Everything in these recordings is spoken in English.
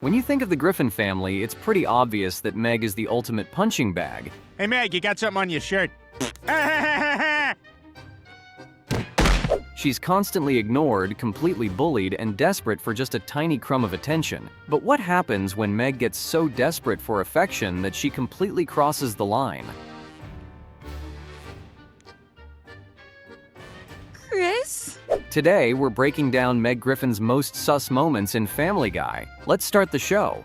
When you think of the Griffin family, it's pretty obvious that Meg is the ultimate punching bag. Hey, Meg, you got something on your shirt. She's constantly ignored, completely bullied, and desperate for just a tiny crumb of attention. But what happens when Meg gets so desperate for affection that she completely crosses the line? Chris? Today, we're breaking down Meg Griffin's most sus moments in Family Guy. Let's start the show.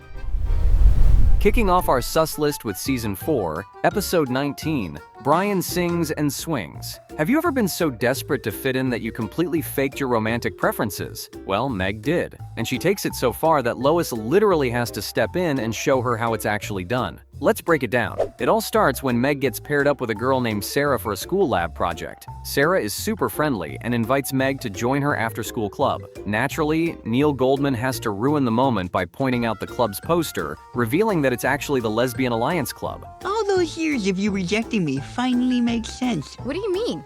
Kicking off our sus list with Season 4, Episode 19, Brian Sings and Swings. Have you ever been so desperate to fit in that you completely faked your romantic preferences? Well, Meg did. And she takes it so far that Lois literally has to step in and show her how it's actually done. Let's break it down. It all starts when Meg gets paired up with a girl named Sarah for a school lab project. Sarah is super friendly and invites Meg to join her after-school club. Naturally, Neil Goldman has to ruin the moment by pointing out the club's poster, revealing that it's actually the Lesbian Alliance Club. All those years of you rejecting me finally make sense. What do you mean?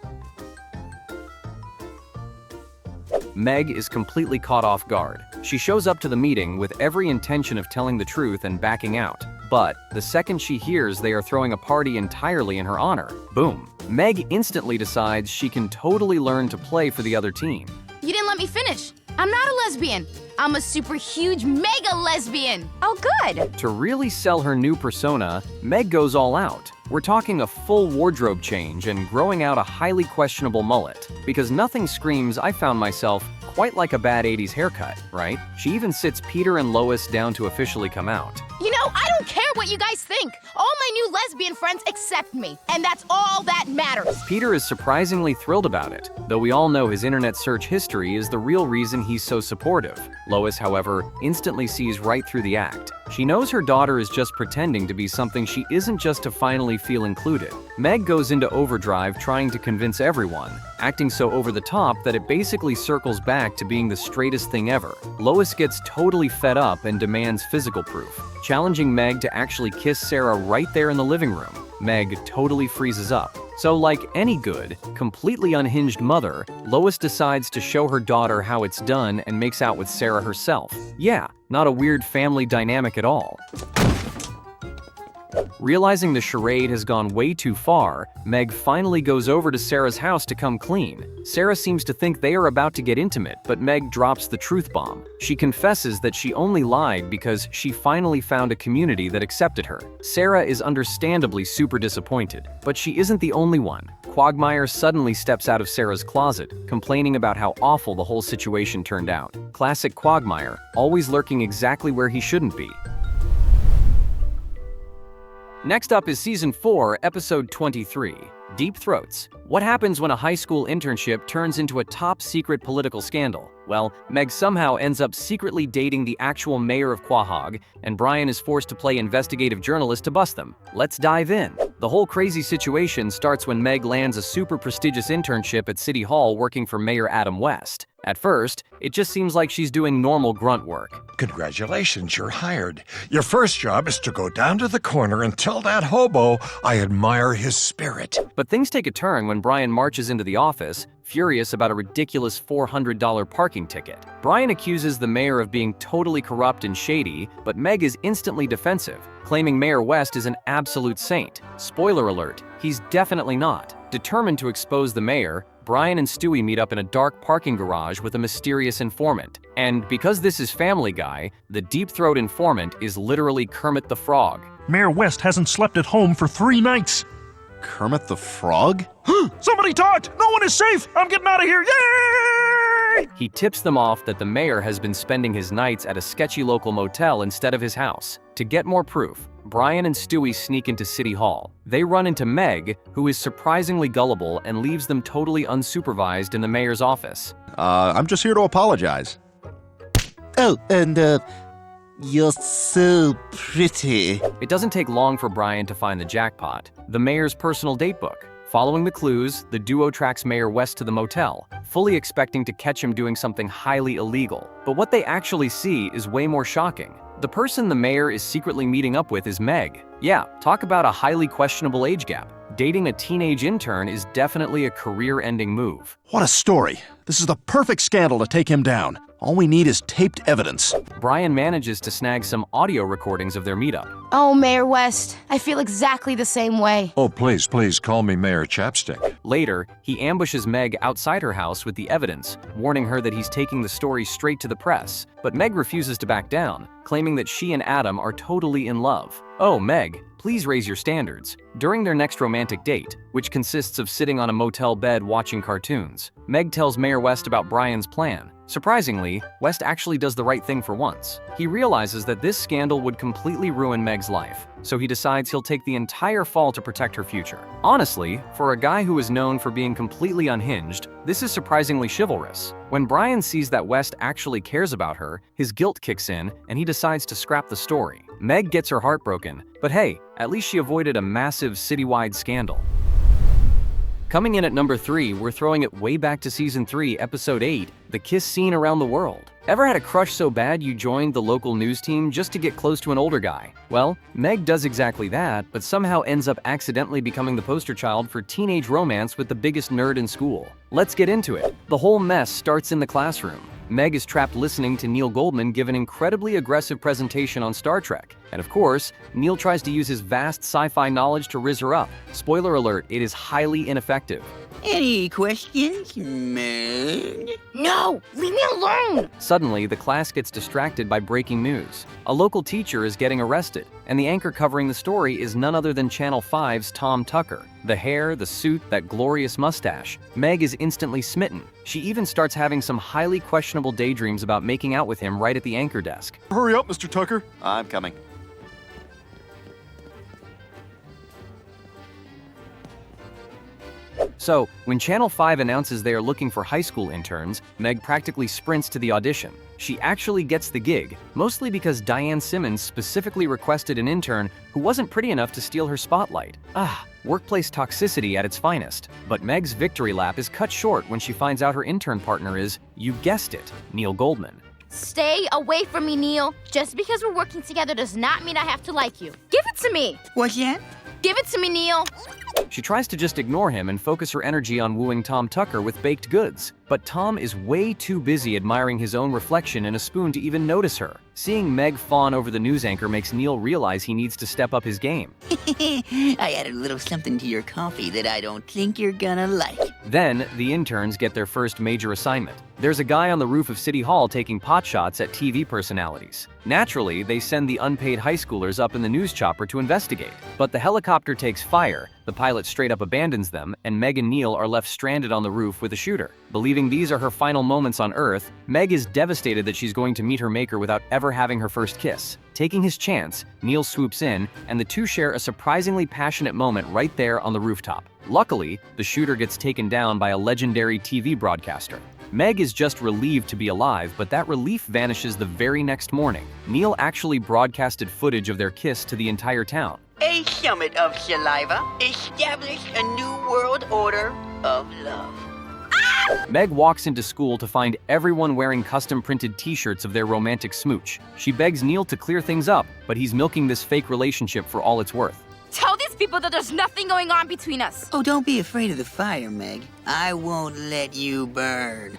Meg is completely caught off guard. She shows up to the meeting with every intention of telling the truth and backing out. But the second she hears they are throwing a party entirely in her honor, boom. Meg instantly decides she can totally learn to play for the other team. You didn't let me finish. I'm not a lesbian. I'm a super huge mega lesbian. Oh, good. To really sell her new persona, Meg goes all out. We're talking a full wardrobe change and growing out a highly questionable mullet. Because nothing screams I found myself quite like a bad 80s haircut, right? She even sits Peter and Lois down to officially come out. You know, I don't care what you guys think. All my new lesbian friends accept me, and that's all that matters. Peter is surprisingly thrilled about it, though we all know his internet search history is the real reason he's so supportive. Lois, however, instantly sees right through the act. She knows her daughter is just pretending to be something she isn't just to finally feel included. Meg goes into overdrive trying to convince everyone, acting so over the top that it basically circles back to being the straightest thing ever. Lois gets totally fed up and demands physical proof, challenging Meg to actually kiss Sarah right there in the living room. Meg totally freezes up. So like any good, completely unhinged mother, Lois decides to show her daughter how it's done and makes out with Sarah herself. Yeah, not a weird family dynamic at all. Realizing the charade has gone way too far, Meg finally goes over to Sarah's house to come clean. Sarah seems to think they are about to get intimate, but Meg drops the truth bomb. She confesses that she only lied because she finally found a community that accepted her. Sarah is understandably super disappointed, but she isn't the only one. Quagmire suddenly steps out of Sarah's closet, complaining about how awful the whole situation turned out. Classic Quagmire, always lurking exactly where he shouldn't be. Next up is Season 4, Episode 23, Deep Throats. What happens when a high school internship turns into a top-secret political scandal? Well, Meg somehow ends up secretly dating the actual mayor of Quahog, and Brian is forced to play investigative journalist to bust them. Let's dive in. The whole crazy situation starts when Meg lands a super prestigious internship at City Hall working for Mayor Adam West. At first, it just seems like she's doing normal grunt work. Congratulations, you're hired. Your first job is to go down to the corner and tell that hobo I admire his spirit. But things take a turn when Brian marches into the office, furious about a ridiculous $400 parking ticket. Brian accuses the mayor of being totally corrupt and shady, but Meg is instantly defensive, claiming Mayor West is an absolute saint. Spoiler alert, he's definitely not. Determined to expose the mayor, Brian and Stewie meet up in a dark parking garage with a mysterious informant. And because this is Family Guy, the deep-throat informant is literally Kermit the Frog. Mayor West hasn't slept at home for 3 nights. Kermit the Frog? Somebody talked! No one is safe! I'm getting out of here! Yay! He tips them off that the mayor has been spending his nights at a sketchy local motel instead of his house. To get more proof, Brian and Stewie sneak into City Hall. They run into Meg, who is surprisingly gullible and leaves them totally unsupervised in the mayor's office. I'm just here to apologize. Oh, and, you're so pretty. It doesn't take long for Brian to find the jackpot, the mayor's personal datebook. Following the clues, the duo tracks Mayor West to the motel, fully expecting to catch him doing something highly illegal. But what they actually see is way more shocking. The person the mayor is secretly meeting up with is Meg. Yeah, talk about a highly questionable age gap. Dating a teenage intern is definitely a career-ending move. What a story. This is the perfect scandal to take him down. All we need is taped evidence. Brian manages to snag some audio recordings of their meetup. Oh, Mayor West, I feel exactly the same way. Oh, please, please call me Mayor Chapstick. Later, he ambushes Meg outside her house with the evidence, warning her that he's taking the story straight to the press. But Meg refuses to back down, claiming that she and Adam are totally in love. Oh, Meg, please raise your standards. During their next romantic date, which consists of sitting on a motel bed watching cartoons, Meg tells Mayor West about Brian's plan. Surprisingly, West actually does the right thing for once. He realizes that this scandal would completely ruin Meg's life, so he decides he'll take the entire fall to protect her future. Honestly, for a guy who is known for being completely unhinged, this is surprisingly chivalrous. When Brian sees that West actually cares about her, his guilt kicks in and he decides to scrap the story. Meg gets her heart broken, but hey, at least she avoided a massive citywide scandal. Coming in at number 3, we're throwing it way back to Season 3, Episode 8, The Kiss Scene Around the World. Ever had a crush so bad you joined the local news team just to get close to an older guy? Well, Meg does exactly that, but somehow ends up accidentally becoming the poster child for teenage romance with the biggest nerd in school. Let's get into it. The whole mess starts in the classroom. Meg is trapped listening to Neil Goldman give an incredibly aggressive presentation on Star Trek. And of course, Neil tries to use his vast sci-fi knowledge to rizz her up. Spoiler alert, it is highly ineffective. Any questions, Meg? No, leave me alone. Suddenly, the class gets distracted by breaking news. A local teacher is getting arrested, and the anchor covering the story is none other than Channel 5's Tom Tucker. The hair, the suit, that glorious mustache. Meg is instantly smitten. She even starts having some highly questionable daydreams about making out with him right at the anchor desk. Hurry up, Mr. Tucker. I'm coming. So, when Channel 5 announces they are looking for high school interns, Meg practically sprints to the audition. She actually gets the gig, mostly because Diane Simmons specifically requested an intern who wasn't pretty enough to steal her spotlight. Workplace toxicity at its finest. But Meg's victory lap is cut short when she finds out her intern partner is, you guessed it, Neil Goldman. Stay away from me, Neil. Just because we're working together does not mean I have to like you. Give it to me. What's that? Give it to me, Neil. She tries to just ignore him and focus her energy on wooing Tom Tucker with baked goods. But Tom is way too busy admiring his own reflection in a spoon to even notice her. Seeing Meg fawn over the news anchor makes Neil realize he needs to step up his game. I added a little something to your coffee that I don't think you're gonna like. Then, the interns get their first major assignment. There's a guy on the roof of City Hall taking potshots at TV personalities. Naturally, they send the unpaid high schoolers up in the news chopper to investigate. But the helicopter takes fire, the pilot straight up abandons them, and Meg and Neil are left stranded on the roof with a shooter. Believing these are her final moments on Earth, Meg is devastated that she's going to meet her maker without ever having her first kiss. Taking his chance, Neil swoops in, and the two share a surprisingly passionate moment right there on the rooftop. Luckily, the shooter gets taken down by a legendary TV broadcaster. Meg is just relieved to be alive, but that relief vanishes the very next morning. Neil actually broadcasted footage of their kiss to the entire town. A summit of saliva established a new world order of love. Meg walks into school to find everyone wearing custom-printed t-shirts of their romantic smooch. She begs Neil to clear things up, but he's milking this fake relationship for all it's worth. Tell these people that there's nothing going on between us. Oh, don't be afraid of the fire, Meg. I won't let you burn.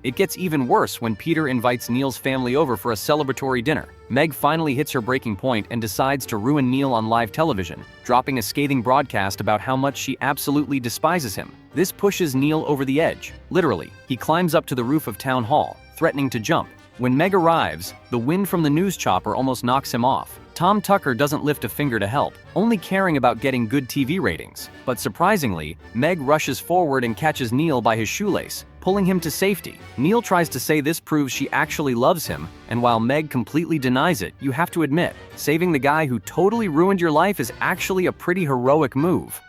It gets even worse when Peter invites Neil's family over for a celebratory dinner. Meg finally hits her breaking point and decides to ruin Neil on live television, dropping a scathing broadcast about how much she absolutely despises him. This pushes Neil over the edge. Literally, he climbs up to the roof of Town Hall, threatening to jump. When Meg arrives, the wind from the news chopper almost knocks him off. Tom Tucker doesn't lift a finger to help, only caring about getting good TV ratings. But surprisingly, Meg rushes forward and catches Neil by his shoelace, pulling him to safety. Neil tries to say this proves she actually loves him, and while Meg completely denies it, you have to admit, saving the guy who totally ruined your life is actually a pretty heroic move.